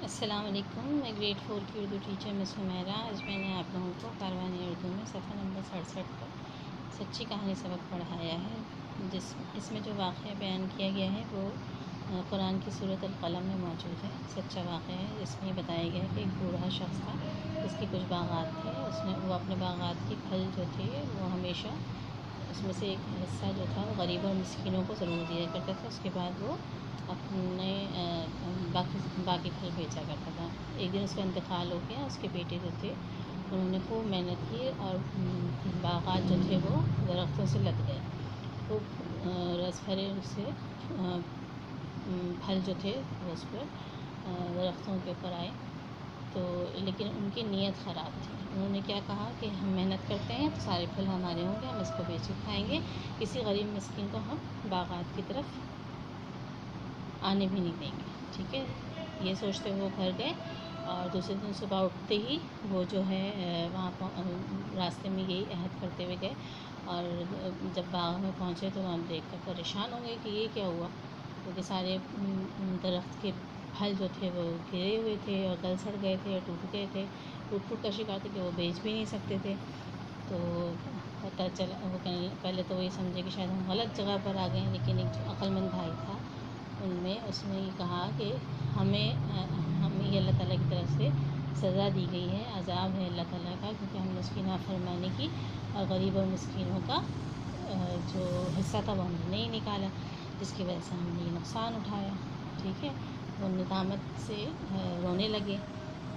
السلام علیکم، میں گریڈ 4 کی اردو ٹیچر مس حمیرہ۔ آج میں نے آپ لوگوں کو کاروانی اردو میں صفحہ نمبر 67 پر سچی کہانی سبق پڑھایا ہے، اس میں جو واقعہ بیان کیا گیا ہے وہ قرآن کی سورۃ القلم میں موجود ہے۔ سچا واقعہ ہے، جس میں یہ بتایا گیا ہے کہ ایک بوڑھا شخص تھا جس کے کچھ باغات تھے۔ وہ اپنے باغات کی پھل جو تھے وہ ہمیشہ اس میں سے ایک حصہ جو تھا وہ غریب اور مسکینوں کو ضرور دیا کرتا تھا۔ اس کے بعد وہ اپنے باقی پھل بیچا کرتا تھا۔ ایک دن اس کا انتقال ہو گیا۔ اس کے بیٹے جو تھے انہوں نے خوب محنت کی اور باغات جو تھے وہ درختوں سے لد گئے، خوب رس بھرے اس سے پھل جو تھے وہ اس پر درختوں کے اوپر آئے، تو لیکن ان کی نیت خراب تھی۔ انہوں نے کیا کہا کہ ہم محنت کرتے ہیں تو سارے پھل ہمارے ہوں گے، ہم اس کو بیچ کے کھائیں گے، کسی غریب مسکین کو ہم باغات کی طرف آنے بھی نہیں دیں گے، ٹھیک ہے۔ یہ سوچتے وہ گھر گئے اور دوسرے دن صبح اٹھتے ہی وہ جو ہے وہاں راستے میں یہی عہد کرتے ہوئے گئے، اور جب باغ میں پہنچے تو وہاں دیکھ کر پریشان ہو گئے کہ یہ کیا ہوا، کیونکہ سارے درخت کے پھل جو تھے وہ گرے ہوئے تھے اور گل سڑ گئے تھے اور ٹوٹ گئے تھے، ٹوٹ پھوٹ کا شکار تھے کہ وہ بیچ بھی نہیں سکتے تھے۔ تو پتہ چلا، وہ پہلے تو وہی سمجھے کہ شاید ہم غلط جگہ پر آ گئے ہیں، لیکن ایک جو عقل مند بھائی تھا اس نے یہ کہا کہ ہمیں یہ اللہ تعالیٰ کی طرف سے سزا دی گئی ہے، عذاب ہے اللہ تعالیٰ کا، کیونکہ ہم نے اس کی نافرمانی کی اور غریب اور مسکینوں کا جو حصہ تھا وہ ہم نے نہیں نکالا، جس کی وجہ سے ہم نے یہ نقصان اٹھایا، ٹھیک ہے۔ وہ ندامت سے رونے لگے،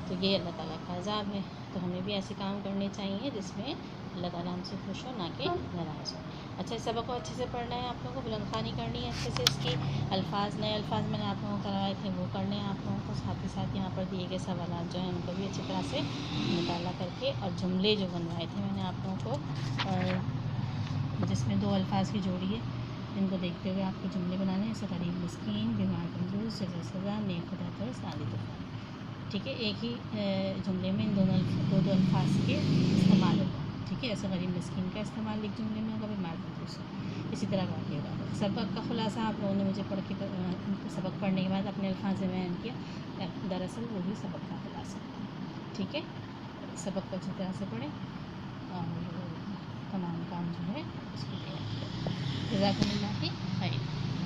تو یہ اللہ تعالیٰ کا عذاب ہے۔ تو ہمیں بھی ایسے کام کرنے چاہیے جس میں اللہ تعالیٰ ہم سے خوش ہو، نہ کہ ناراض ہو۔ اچھا، اس سبق کو اچھے سے پڑھنا ہے آپ لوگوں کو، بلند خوانی کرنی ہے اچھے سے، اس کی نئے الفاظ میں نے آپ لوگوں کو کروائے تھے وہ کرنے ہیں آپ لوگوں کو، ساتھ ہی ساتھ یہاں پر دیے گئے سوالات جو ہیں ان کو بھی اچھی طرح سے مطالعہ کر کے، اور جملے جو بنوائے تھے میں نے آپ لوگوں کو جس میں 2 الفاظ کی جوڑی ہے، ان کو دیکھتے ہوئے آپ کو جملے بنانے ہیں، جیسے غریب مسکین، بیمار کنجوس، جزا سزا، نیک خدا ترس، عالی طوفان، ٹھیک ہے۔ ایک ہی جملے میں ان دو الفاظ کے استعمال ہوگا، ٹھیک ہے۔ ایسے غریب مسکین کا استعمال ایک جملے میں ہوگا، بیمار کنجوس، اسی طرح کا ہوگا۔ سبق کا خلاصہ آپ لوگوں نے مجھے پڑھ کے سبق پڑھنے کے بعد اپنے الفاظ میں بیان کیا، دراصل وہ بھی سبق کا خلاصہ، ٹھیک ہے۔ سبق کو اچھی طرح سے پڑھیں اور تمام کام جو ہے اس کو تیار کریں۔ جزاکم اللہ خیر۔